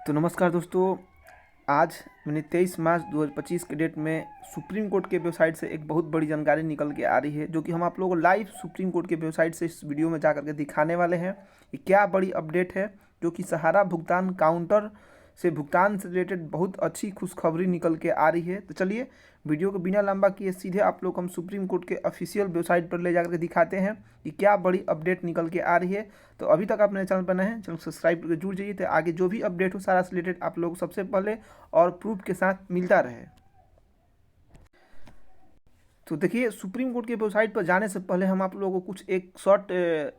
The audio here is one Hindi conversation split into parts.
तो नमस्कार दोस्तों, आज मैंने 23 मार्च 2025 के डेट में सुप्रीम कोर्ट के वेबसाइट से एक बहुत बड़ी जानकारी निकल के आ रही है, जो कि हम आप लोगों को लाइव सुप्रीम कोर्ट के वेबसाइट से इस वीडियो में जा करके दिखाने वाले हैं। ये क्या बड़ी अपडेट है, जो कि सहारा भुगतान काउंटर से भुगतान से रिलेटेड बहुत अच्छी खुशखबरी निकल के आ रही है। तो चलिए वीडियो को बिना लंबा किए सीधे आप लोग हम सुप्रीम कोर्ट के ऑफिशियल वेबसाइट पर ले जाकर दिखाते हैं कि क्या बड़ी अपडेट निकल के आ रही है। तो अभी तक आप मेरे चैनल पर नए हैं, चैनल सब्सक्राइब करके जुड़ जाइए, तो आगे जो भी अपडेट हो सारा से रिलेटेड आप लोग सबसे पहले और प्रूफ के साथ मिलता रहे। तो देखिए, सुप्रीम कोर्ट के वेबसाइट पर जाने से पहले हम आप लोगों को कुछ एक शॉर्ट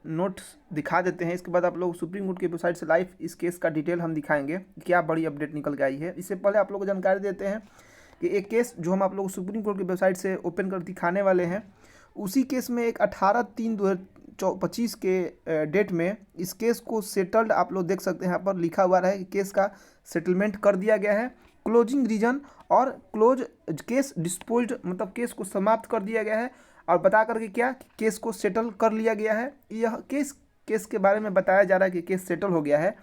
नोट्स दिखा देते हैं। इसके बाद आप लोग सुप्रीम कोर्ट के वेबसाइट से लाइव इस केस का डिटेल हम दिखाएंगे, क्या बड़ी अपडेट निकल के आई है। इससे पहले आप लोगों को जानकारी देते हैं कि एक केस जो हम आप लोग सुप्रीम कोर्ट की वेबसाइट से ओपन कर दिखाने वाले हैं, उसी केस में एक 18/3/2025 के डेट में इस केस को सेटल्ड आप लोग देख सकते हैं। यहाँ पर लिखा हुआ है कि केस का सेटलमेंट कर दिया गया है, क्लोजिंग रीजन और क्लोज केस डिस्पोज्ड, मतलब केस को समाप्त कर दिया गया है। और बता करके क्या कि केस को सेटल कर लिया गया है। यह केस के बारे में बताया जा रहा है कि केस सेटल हो गया है।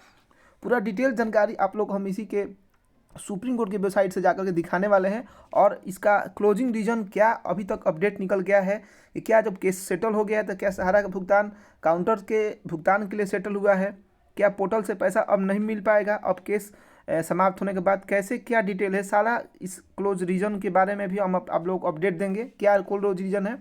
पूरा डिटेल जानकारी आप लोग हम इसी के सुप्रीम कोर्ट की वेबसाइट से जाकर के दिखाने वाले हैं। और इसका क्लोजिंग रीजन क्या अभी तक अपडेट निकल गया है कि क्या जब केस सेटल हो गया है तो क्या सहारा का भुगतान काउंटर के भुगतान के लिए सेटल हुआ है, क्या पोर्टल से पैसा अब नहीं मिल पाएगा अब केस समाप्त होने के बाद, कैसे क्या डिटेल है, सारा इस क्लोज रीजन के बारे में भी हम आप लोग को अपडेट देंगे। क्या क्लोज रीजन है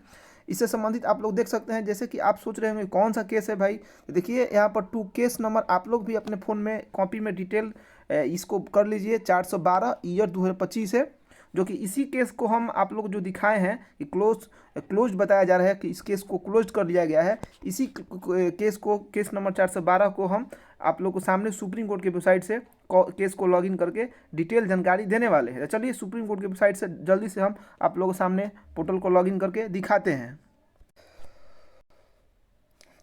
इससे संबंधित आप लोग देख सकते हैं। जैसे कि आप सोच रहे होंगे कौन सा केस है भाई, तो देखिए यहाँ पर 2 केस नंबर आप लोग भी अपने फ़ोन में कॉपी में डिटेल इसको कर लीजिए। 412 ईयर 2025 है, जो कि इसी केस को हम आप लोग जो दिखाए हैं कि क्लोज बताया जा रहा है कि इस केस को क्लोज कर लिया गया है। इसी केस को केस नंबर 412 को हम आप लोग को सामने सुप्रीम कोर्ट की वेबसाइट से केस को लॉगिन करके डिटेल जानकारी देने वाले हैं। चलिए सुप्रीम कोर्ट की वेबसाइट से जल्दी से हम आप लोगों के सामने पोर्टल को लॉगिन करके दिखाते हैं।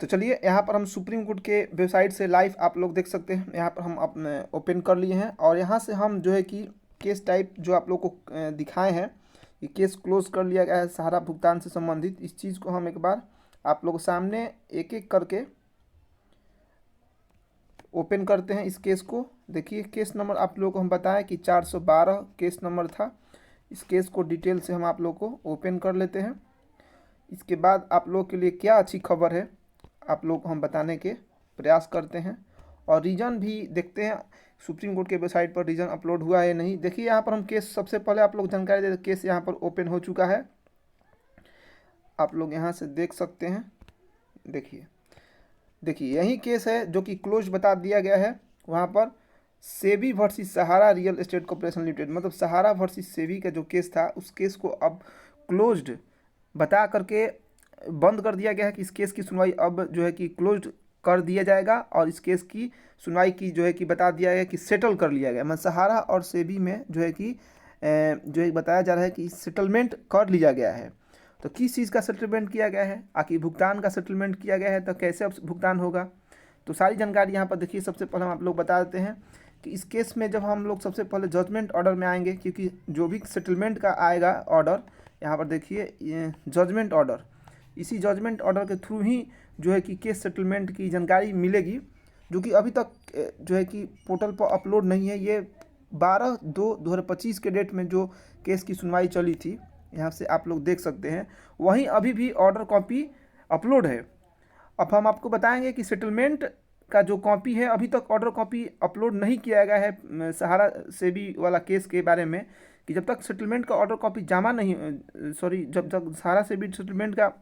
तो चलिए यहाँ पर हम सुप्रीम कोर्ट के वेबसाइट से लाइव आप लोग देख सकते हैं। यहाँ पर हम अपने ओपन कर लिए हैं और यहाँ से हम जो है कि केस टाइप जो आप लोग को दिखाए हैं, ये केस क्लोज कर लिया गया है सहारा भुगतान से संबंधित। इस चीज़ को हम एक बार आप लोगों के सामने एक एक करके ओपन करते हैं। इस केस को देखिए, केस नंबर आप लोगों को हम बताएं कि 412 केस नंबर था। इस केस को डिटेल से हम आप लोग को ओपन कर लेते हैं। इसके बाद आप लोग के लिए क्या अच्छी खबर है आप लोग को हम बताने के प्रयास करते हैं और रीजन भी देखते हैं सुप्रीम कोर्ट के वेबसाइट पर रीजन अपलोड हुआ है नहीं। देखिए यहाँ पर हम केस सबसे पहले आप लोग जानकारी देते, केस यहाँ पर ओपन हो चुका है, आप लोग यहाँ से देख सकते हैं। देखिए यही केस है जो कि क्लोज बता दिया गया है। वहाँ पर सेबी वर्सेस सहारा रियल एस्टेट कॉर्पोरेशन लिमिटेड, मतलब सहारा वर्सेस सेबी का जो केस था उस केस को अब क्लोज्ड बता करके बंद कर दिया गया है कि इस केस की सुनवाई अब जो है कि क्लोज कर दिया जाएगा। और इस केस की सुनवाई की जो है कि बता दिया गया कि सेटल कर लिया गया। मतलब सहारा और सेबी में जो है कि जो है बताया जा रहा है कि सेटलमेंट कर लिया गया है। तो किस चीज़ का सेटलमेंट किया गया है, आखिर भुगतान का सेटलमेंट किया गया है, तो कैसे अब भुगतान होगा, तो सारी जानकारी यहाँ पर देखिए। सबसे पहले हम आप लोग बता देते हैं कि इस केस में जब हम लोग सबसे पहले जजमेंट ऑर्डर में आएंगे, क्योंकि जो भी सेटलमेंट का आएगा ऑर्डर, यहाँ पर देखिए जजमेंट ऑर्डर, इसी जजमेंट ऑर्डर के थ्रू ही जो है कि केस सेटलमेंट की जानकारी मिलेगी, जो कि अभी तक जो है कि पोर्टल पर अपलोड नहीं है। ये 12/2/2025 के डेट में जो केस की सुनवाई चली थी, यहाँ से आप लोग देख सकते हैं, वहीं अभी भी ऑर्डर कॉपी अपलोड है। अब हम आपको बताएंगे कि सेटलमेंट का जो कॉपी है अभी तक ऑर्डर कॉपी अपलोड नहीं किया गया है सहारा सेबी वाला केस के बारे में, कि जब तक सेटलमेंट का ऑर्डर कॉपी जमा नहीं जब तक सहारा सेबी सेटलमेंट का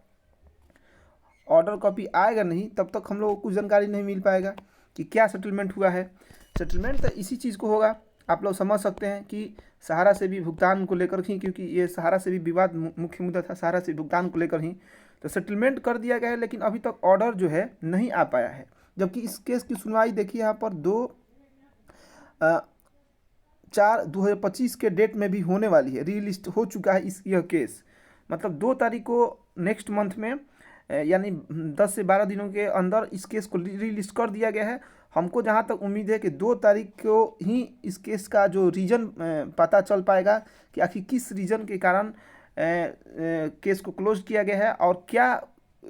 ऑर्डर कॉपी आएगा नहीं, तब तक हम लोगों को कुछ जानकारी नहीं मिल पाएगा कि क्या सेटलमेंट हुआ है। सेटलमेंट तो इसी चीज़ को होगा, आप लोग समझ सकते हैं कि सहारा से भी भुगतान को लेकर ही, क्योंकि ये सहारा से भी विवाद मुख्य मुद्दा था, सहारा से भुगतान को लेकर ही, तो सेटलमेंट कर दिया गया है। लेकिन अभी तक ऑर्डर जो है नहीं आ पाया है, जबकि इस केस की सुनवाई देखिए यहाँ पर 2/4/2025 के डेट में भी होने वाली है। रीलिस्ट हो चुका है यह केस, मतलब 2 तारीख को नेक्स्ट मंथ में, यानी 10 से 12 दिनों के अंदर इस केस को रीलिस्ट कर दिया गया है। हमको जहाँ तक उम्मीद है कि 2 तारीख को ही इस केस का जो रीजन पता चल पाएगा कि आखिर किस रीजन के कारण केस को क्लोज किया गया है और क्या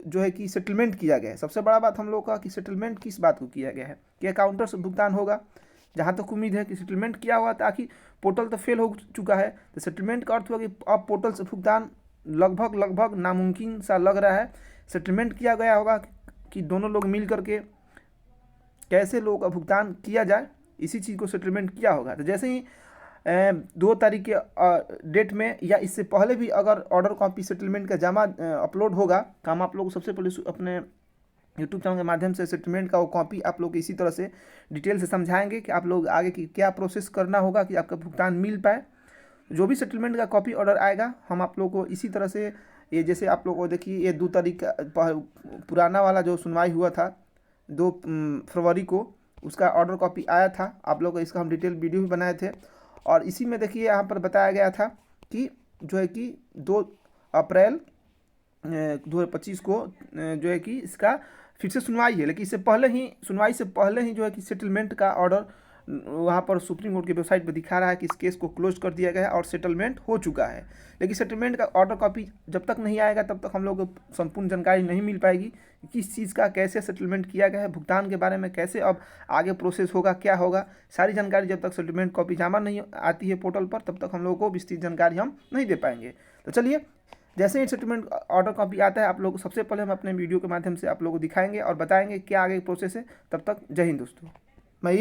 जो है कि सेटलमेंट किया गया है। सबसे बड़ा बात हम लोग का कि सेटलमेंट किस बात को किया गया है, कि काउंटर से भुगतान होगा जहाँ तक उम्मीद है कि सेटलमेंट किया हुआ, ताकि पोर्टल तो फेल हो चुका है, तो सेटलमेंट का अर्थ हुआ कि अब पोर्टल से भुगतान लगभग नामुमकिन सा लग रहा है। सेटलमेंट किया गया होगा कि दोनों लोग मिल करके कैसे लोगों का भुगतान किया जाए, इसी चीज़ को सेटलमेंट किया होगा। तो जैसे ही 2 तारीख के डेट में या इससे पहले भी अगर ऑर्डर कॉपी सेटलमेंट का जमा अपलोड होगा, तो हम आप लोग सबसे पहले अपने यूट्यूब चैनल के माध्यम से सेटलमेंट का वो कॉपी आप लोग इसी तरह से डिटेल से समझाएंगे कि आप लोग आगे की क्या प्रोसेस करना होगा कि आपका भुगतान मिल पाए। जो भी सेटलमेंट का कॉपी ऑर्डर आएगा हम आप लोग को इसी तरह से, ये जैसे आप लोग को देखिए ये 2 तारीख का पुराना वाला जो सुनवाई हुआ था 2 फरवरी को, उसका ऑर्डर कॉपी आया था। आप लोग को इसका हम डिटेल वीडियो भी बनाए थे, और इसी में देखिए यहाँ पर बताया गया था कि जो है कि 2 अप्रैल 2025 को जो है कि इसका फिर से सुनवाई है, लेकिन इससे पहले ही सुनवाई से पहले ही जो है कि सेटलमेंट का ऑर्डर वहाँ पर सुप्रीम कोर्ट की वेबसाइट पर दिखा रहा है कि इस केस को क्लोज कर दिया गया है और सेटलमेंट हो चुका है। लेकिन सेटलमेंट का ऑर्डर कॉपी जब तक नहीं आएगा तब तक हम लोग को संपूर्ण जानकारी नहीं मिल पाएगी, किस चीज़ का कैसे सेटलमेंट किया गया है, भुगतान के बारे में कैसे अब आगे प्रोसेस होगा, क्या होगा, सारी जानकारी जब तक सेटलमेंट कॉपी जमा नहीं आती है पोर्टल पर तब तक हम लोगों को विस्तृत जानकारी हम नहीं दे पाएंगे। तो चलिए, जैसे ही सेटलमेंट ऑर्डर कॉपी आता है आप लोग सबसे पहले हम अपने वीडियो के माध्यम से आप लोगों को दिखाएंगे और बताएंगे क्या आगे प्रोसेस है। तब तक जय हिंद दोस्तों। मई